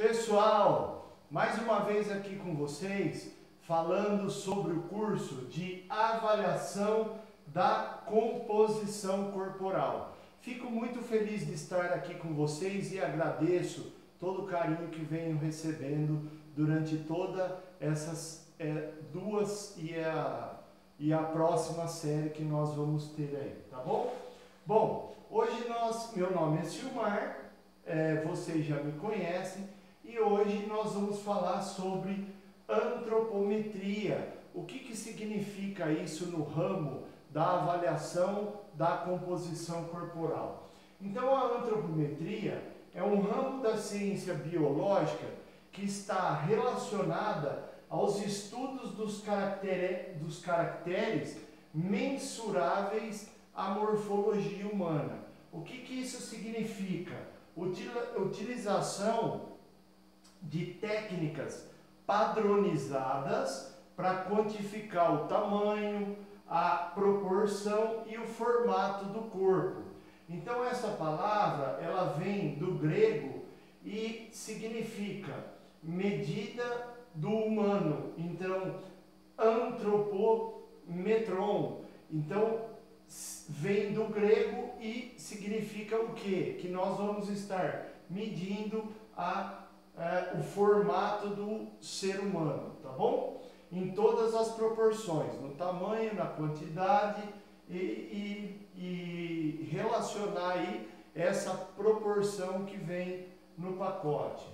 Pessoal, mais uma vez aqui com vocês, falando sobre o curso de avaliação da composição corporal. Fico muito feliz de estar aqui com vocês e agradeço todo o carinho que venho recebendo durante todas essas duas e a próxima série que nós vamos ter aí, tá bom? Bom, hoje meu nome é Silmar, vocês já me conhecem, e hoje nós vamos falar sobre antropometria. O que significa isso no ramo da avaliação da composição corporal? Então, a antropometria é um ramo da ciência biológica que está relacionada aos estudos dos caracteres mensuráveis à morfologia humana. O que isso significa? Utilização de técnicas padronizadas para quantificar o tamanho, a proporção e o formato do corpo. Então essa palavra ela vem do grego e significa medida do humano. Então antropometron. Então vem do grego e significa o quê? Que nós vamos estar medindo o formato do ser humano, tá bom? Em todas as proporções, no tamanho, na quantidade e relacionar aí essa proporção que vem no pacote.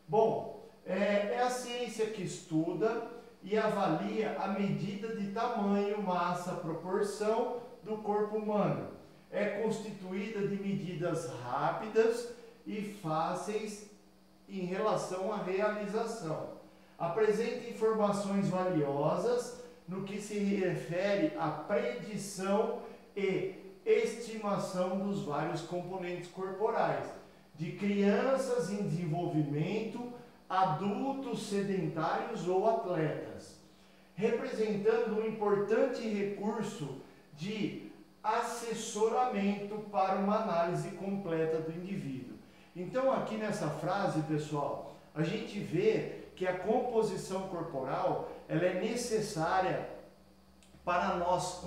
Bom, é a ciência que estuda e avalia a medida de tamanho, massa, proporção do corpo humano. É constituída de medidas rápidas e fáceis em relação à realização. Apresenta informações valiosas no que se refere à predição e estimação dos vários componentes corporais, de crianças em desenvolvimento, adultos sedentários ou atletas, representando um importante recurso de assessoramento para uma análise completa do indivíduo. Então aqui nessa frase, pessoal, a gente vê que a composição corporal ela é necessária para nós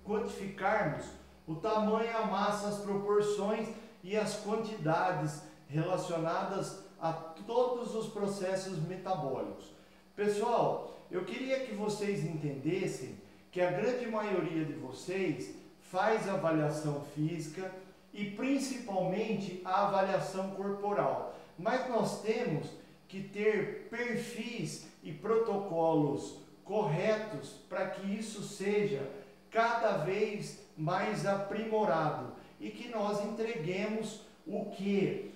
quantificarmos o tamanho, a massa, as proporções e as quantidades relacionadas a todos os processos metabólicos. Pessoal, eu queria que vocês entendessem que a grande maioria de vocês faz avaliação física e principalmente a avaliação corporal. Mas nós temos que ter perfis e protocolos corretos para que isso seja cada vez mais aprimorado e que nós entreguemos o que?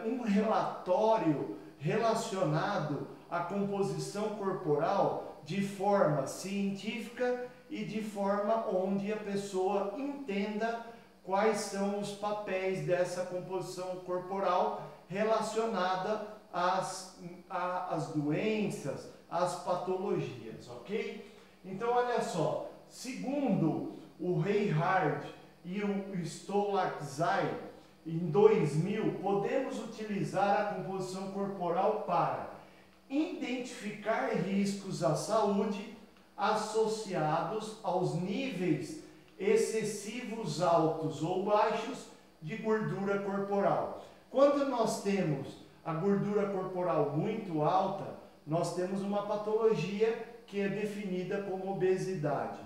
Um relatório relacionado à composição corporal de forma científica e de forma onde a pessoa entenda quais são os papéis dessa composição corporal relacionada às doenças, às patologias, ok? Então, olha só, segundo o Reinhardt e o Stolaczai, em 2000, podemos utilizar a composição corporal para identificar riscos à saúde associados aos níveis excessivos altos ou baixos de gordura corporal. Quando nós temos a gordura corporal muito alta, nós temos uma patologia que é definida como obesidade.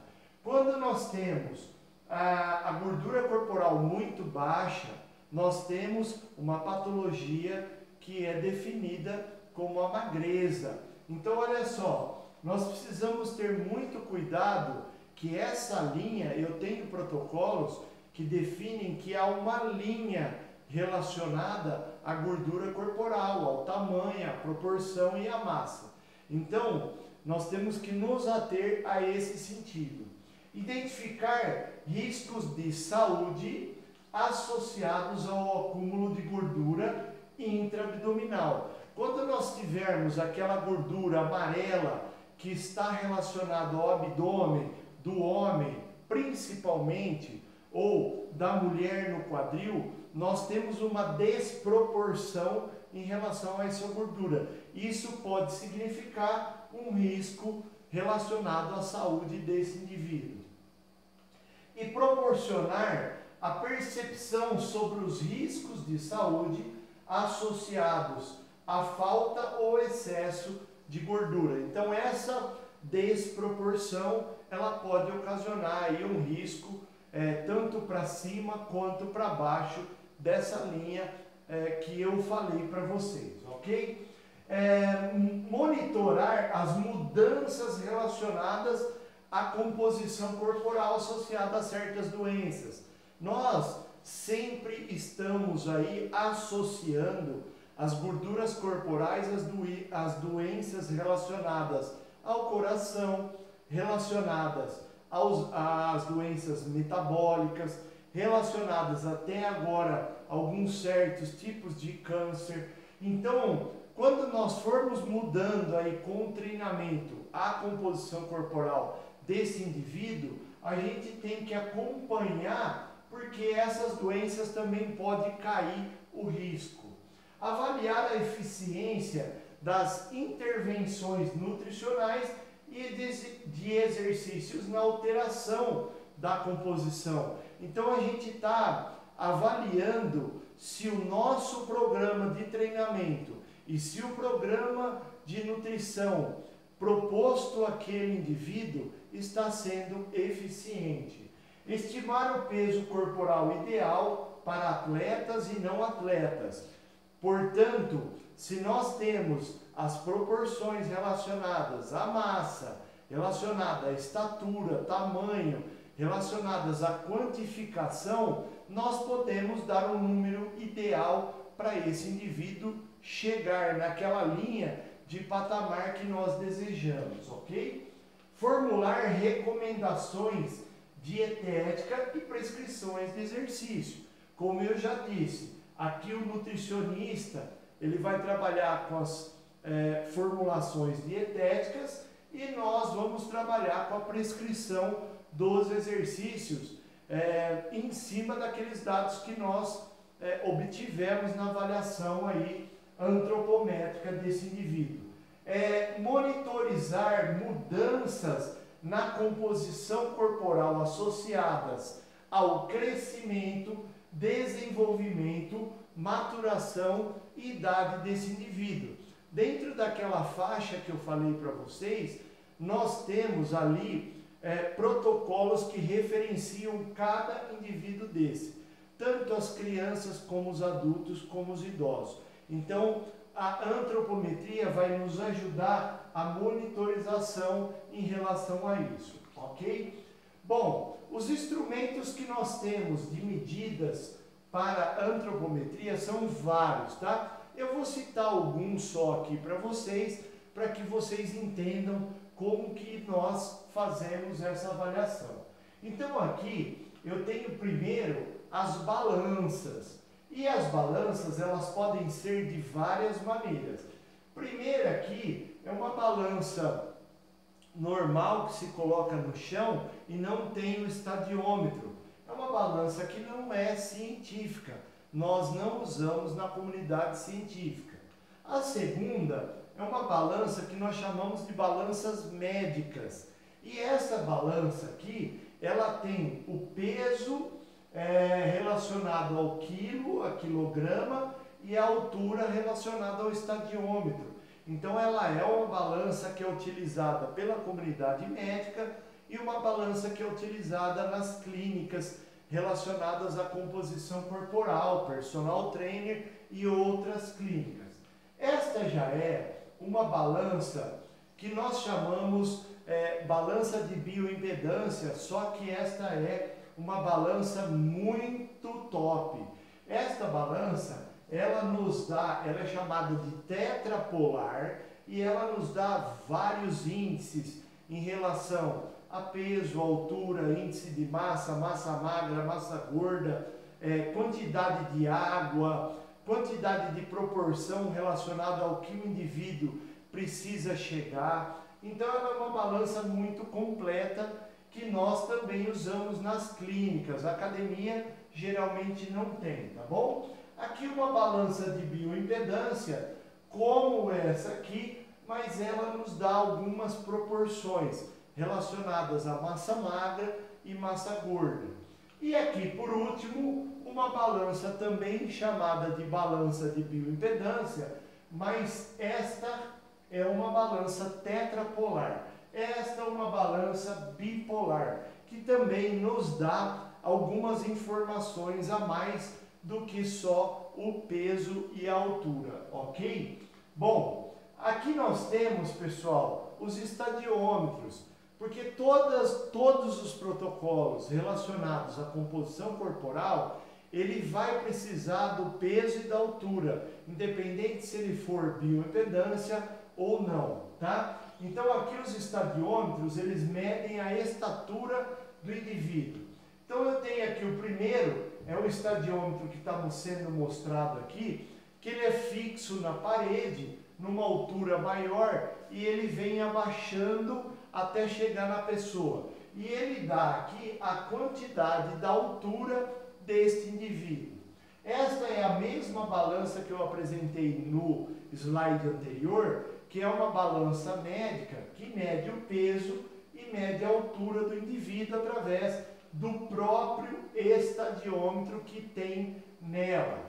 Quando nós temos a gordura corporal muito baixa, nós temos uma patologia que é definida como a magreza. Então, olha só, nós precisamos ter muito cuidado que essa linha, eu tenho protocolos que definem que há uma linha relacionada à gordura corporal, ao tamanho, à proporção e à massa. Então, nós temos que nos ater a esse sentido. Identificar riscos de saúde associados ao acúmulo de gordura intraabdominal. Quando nós tivermos aquela gordura amarela que está relacionada ao abdômen do homem, principalmente, ou da mulher no quadril, nós temos uma desproporção em relação a essa gordura. Isso pode significar um risco relacionado à saúde desse indivíduo. E proporcionar a percepção sobre os riscos de saúde associados à falta ou excesso de gordura. Então essa desproporção ela pode ocasionar aí um risco tanto para cima quanto para baixo dessa linha que eu falei para vocês, ok? Monitorar as mudanças relacionadas à composição corporal associada a certas doenças. Nós sempre estamos aí associando as gorduras corporais às doenças relacionadas ao coração, relacionadas às doenças metabólicas, relacionadas até agora a alguns certos tipos de câncer. Então, quando nós formos mudando aí com o treinamento a composição corporal desse indivíduo, a gente tem que acompanhar, porque essas doenças também podem cair o risco. Avaliar a eficiência das intervenções nutricionais e de exercícios na alteração da composição. Então a gente está avaliando se o nosso programa de treinamento e se o programa de nutrição proposto àquele indivíduo está sendo eficiente. Estimar o peso corporal ideal para atletas e não atletas. Portanto, se nós temos as proporções relacionadas à massa, relacionadas à estatura, tamanho, relacionadas à quantificação, nós podemos dar um número ideal para esse indivíduo chegar naquela linha de patamar que nós desejamos, ok? Formular recomendações dietéticas e prescrições de exercício. Como eu já disse, aqui o nutricionista ele vai trabalhar com as formulações dietéticas e nós vamos trabalhar com a prescrição dos exercícios em cima daqueles dados que nós obtivemos na avaliação aí antropométrica desse indivíduo. Monitorizar mudanças na composição corporal associadas ao crescimento, desenvolvimento, maturação e idade desse indivíduo. Dentro daquela faixa que eu falei para vocês, nós temos ali protocolos que referenciam cada indivíduo desse, tanto as crianças como os adultos, como os idosos. Então, a antropometria vai nos ajudar a monitorização em relação a isso, ok? Bom, os instrumentos que nós temos de medidas para antropometria são vários, tá? Eu vou citar alguns só aqui para vocês que vocês entendam como que nós fazemos essa avaliação. Então aqui eu tenho primeiro as balanças. E as balanças elas podem ser de várias maneiras. Primeiro aqui é uma balança normal que se coloca no chão e não tem o estadiômetro. É uma balança que não é científica. Nós não usamos na comunidade científica. A segunda é uma balança que nós chamamos de balanças médicas. E essa balança aqui, ela tem o peso relacionado ao quilo, a quilograma, e a altura relacionada ao estadiômetro. Então ela é uma balança que é utilizada pela comunidade médica e uma balança que é utilizada nas clínicas relacionadas à composição corporal, personal trainer e outras clínicas. Esta já é uma balança que nós chamamos balança de bioimpedância, só que esta é uma balança muito top. Esta balança, ela é chamada de tetrapolar e ela nos dá vários índices em relação a peso, altura, índice de massa, massa magra, massa gorda, quantidade de água, quantidade de proporção relacionada ao que o indivíduo precisa chegar. Então ela é uma balança muito completa que nós também usamos nas clínicas. A academia geralmente não tem, tá bom? Aqui uma balança de bioimpedância, como essa aqui, mas ela nos dá algumas proporções relacionadas a massa magra e massa gorda. E aqui, por último, uma balança também chamada de balança de bioimpedância, mas esta é uma balança tetrapolar. Esta é uma balança bipolar, que também nos dá algumas informações a mais do que só o peso e a altura, ok? Bom, aqui nós temos, pessoal, os estadiômetros, porque todos os protocolos relacionados à composição corporal, ele vai precisar do peso e da altura, independente se ele for bioimpedância ou não, tá? Então aqui os estadiômetros, eles medem a estatura do indivíduo. Então eu tenho aqui o primeiro, é o estadiômetro que está sendo mostrado aqui, que ele é fixo na parede, numa altura maior, e ele vem abaixando até chegar na pessoa. E ele dá aqui a quantidade da altura deste indivíduo. Esta é a mesma balança que eu apresentei no slide anterior, que é uma balança médica, que mede o peso e mede a altura do indivíduo através do próprio estadiômetro que tem nela.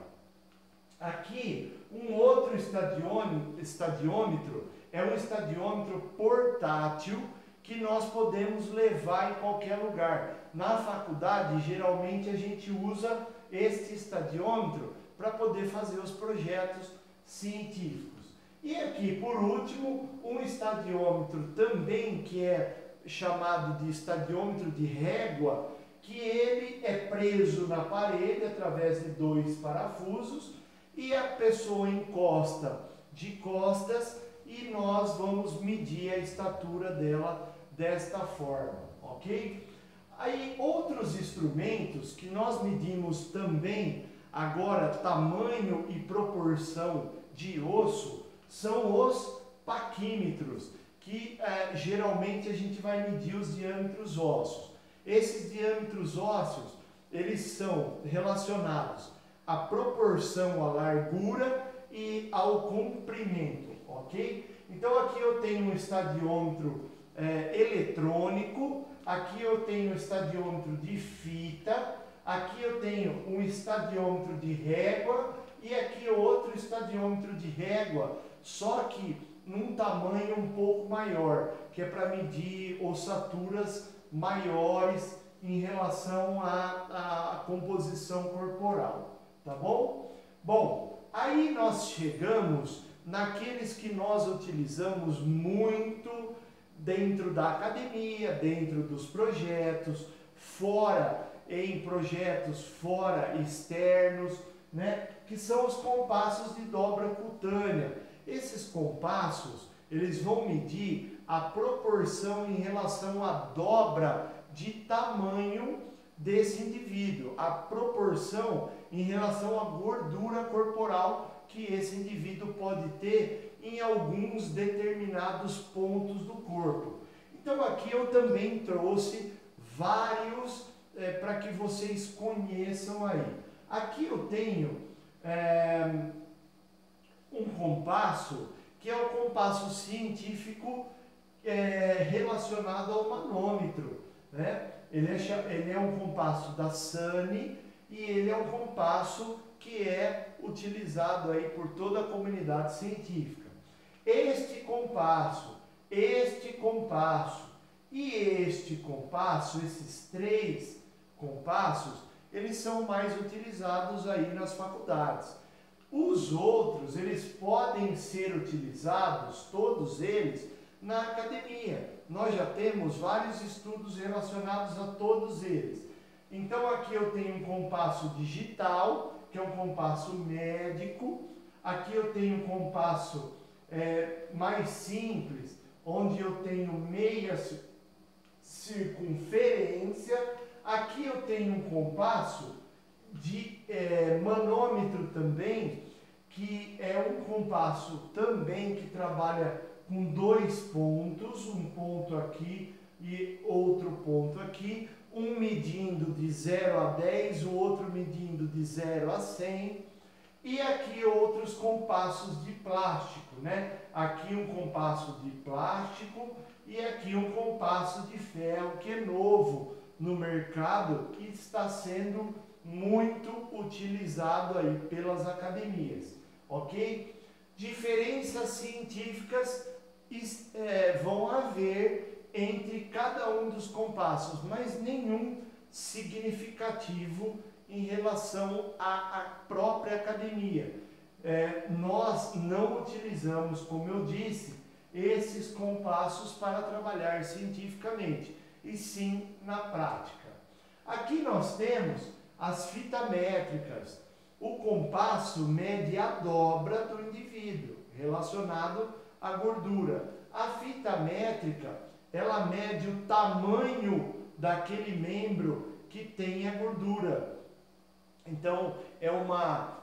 Aqui, um outro estadiômetro é um estadiômetro portátil que nós podemos levar em qualquer lugar. Na faculdade, geralmente a gente usa este estadiômetro para poder fazer os projetos científicos. E aqui, por último, um estadiômetro também que é chamado de estadiômetro de régua, que ele é preso na parede através de 2 parafusos e a pessoa encosta de costas e nós vamos medir a estatura dela desta forma, ok? Aí outros instrumentos que nós medimos também agora tamanho e proporção de osso são os paquímetros, que geralmente a gente vai medir os diâmetros ósseos. Esses diâmetros ósseos, eles são relacionados à proporção à largura e ao comprimento, ok? Então aqui eu tenho um estadiômetro eletrônico, aqui eu tenho um estadiômetro de fita, aqui eu tenho um estadiômetro de régua e aqui outro estadiômetro de régua, só que num tamanho um pouco maior, que é para medir ossaturas maiores em relação à composição corporal, tá bom? Bom, aí nós chegamos naqueles que nós utilizamos muito dentro da academia, dentro dos projetos, em projetos fora externos, né? Que são os compassos de dobra cutânea. Esses compassos, eles vão medir a proporção em relação à dobra de tamanho desse indivíduo, a proporção em relação à gordura corporal que esse indivíduo pode ter em alguns determinados pontos do corpo. Então aqui eu também trouxe vários para que vocês conheçam aí. Aqui eu tenho um compasso, que é o compasso científico relacionado ao manômetro, né? Ele é um compasso da SANI e ele é um compasso que é utilizado aí por toda a comunidade científica. Este compasso e este compasso, esses 3 compassos, eles são mais utilizados aí nas faculdades. Os outros, eles podem ser utilizados, todos eles, na academia. Nós já temos vários estudos relacionados a todos eles. Então aqui eu tenho um compasso digital, que é um compasso médico. Aqui eu tenho um compasso mais simples, onde eu tenho meia circunferência. Aqui eu tenho um compasso de manômetro também, que é um compasso também que trabalha com 2 pontos, um ponto aqui e outro ponto aqui, um medindo de 0 a 10, o outro medindo de 0 a 100. E aqui outros compassos de plástico, né? Aqui um compasso de plástico e aqui um compasso de ferro que é novo no mercado, que está sendo muito utilizado aí pelas academias, ok? Diferenças científicas vão haver entre cada um dos compassos, mas nenhum significativo em relação à própria academia. Nós não utilizamos, como eu disse, esses compassos para trabalhar cientificamente, e sim na prática. Aqui nós temos as fitas métricas. O compasso mede a dobra do indivíduo, relacionado à gordura. A fita métrica, ela mede o tamanho daquele membro que tem a gordura. Então, é uma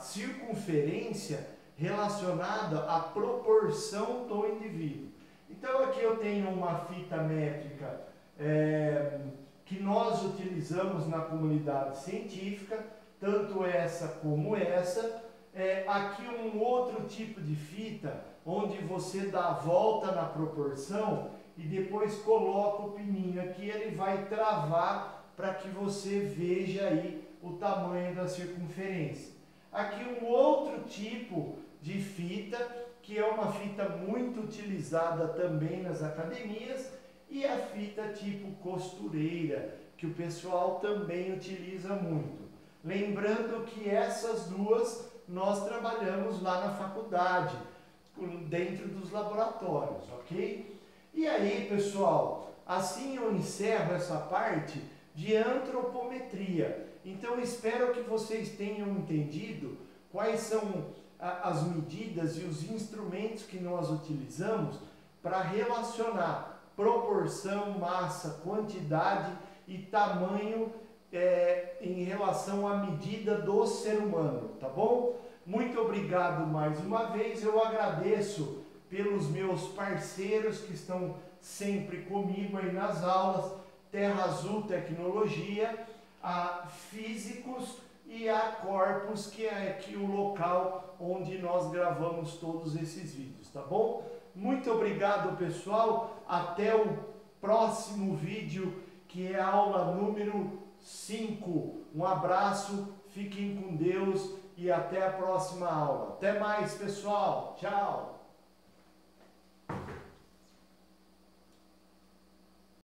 circunferência relacionada à proporção do indivíduo. Então, aqui eu tenho uma fita métrica que nós utilizamos na comunidade científica, tanto essa como essa. Aqui um outro tipo de fita, onde você dá a volta na proporção e depois coloca o pininho aqui, ele vai travar para que você veja aí o tamanho da circunferência. Aqui um outro tipo de fita, que é uma fita muito utilizada também nas academias, e a fita tipo costureira, que o pessoal também utiliza muito. Lembrando que essas duas nós trabalhamos lá na faculdade, dentro dos laboratórios, ok? E aí, pessoal, assim eu encerro essa parte de antropometria. Então, espero que vocês tenham entendido quais são as medidas e os instrumentos que nós utilizamos para relacionar proporção, massa, quantidade e tamanho em relação à medida do ser humano, tá bom? Muito obrigado mais uma vez, eu agradeço pelos meus parceiros que estão sempre comigo aí nas aulas, Terra Azul Tecnologia, a Físicos e a Corpus, que é aqui o local onde nós gravamos todos esses vídeos, tá bom? Muito obrigado, pessoal, até o próximo vídeo, que é a aula número 5. Um abraço, fiquem com Deus e até a próxima aula. Até mais, pessoal. Tchau.